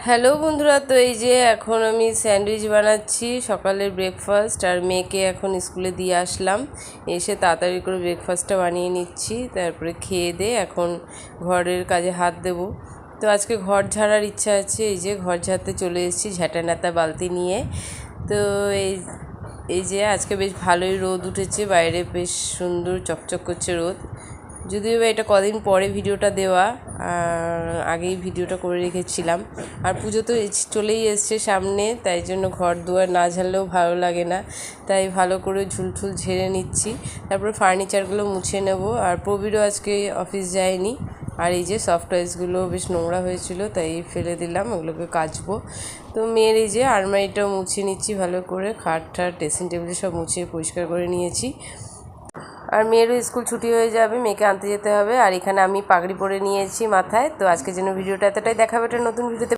Hello বন্ধুরা, তো এই যে এখন আমি স্যান্ডউইচ বানাচ্ছি সকালের ব্রেকফাস্ট। আর মেয়েকে এখন স্কুলে দিয়ে আসলাম, এসে তাড়াতাড়ি করে ব্রেকফাস্টটা বানিয়ে নিচ্ছি, তারপরে খেয়ে দিয়ে এখন ঘরের কাজে হাত দেব। তো আজকে ঘর ঝাড়ার ইচ্ছা আছে, এই যে ঘর ঝাড়তে চলে এসেছি ঝাঁটা নাতা বালতি নিয়ে। তো এই এই যে আজকে বেশ ভালোই রোদ উঠেছে, বাইরে বেশ সুন্দর চকচক করছে রোদ। যদিও বা এটা কদিন পরে ভিডিওটা দেওয়া, আগেই ভিডিওটা করে রেখেছিলাম। আর পুজো তো চলেই এসছে সামনে, তাই জন্য ঘর দুয়ার না ঝাড়লেও ভালো লাগে না, তাই ভালো করে ঝুলঝুল ঝেড়ে নিচ্ছি। তারপরে ফার্নিচারগুলো মুছে নেব। আর প্রবীরও আজকে অফিস যায়নি। আর এই যে সফট টয়েসগুলো বেশ নোংরা হয়েছিল, তাই ফেলে দিলাম, ওগুলোকে কাচবো। তো মেয়ের এই যে আলমারিটাও মুছে নিচ্ছি ভালো করে, খাট ঠাট ড্রেসিং টেবিল সব মুছে পরিষ্কার করে নিয়েছি। আর মেয়েরও স্কুল ছুটি হয়ে যাবে, মেয়েকে আনতে যেতে হবে। আর এখানে আমি পাগড়ি পরে নিয়েছি মাথায়। তো আজকের জন্য ভিডিওটা এতটাই, দেখাবে একটা নতুন ভিডিওতে।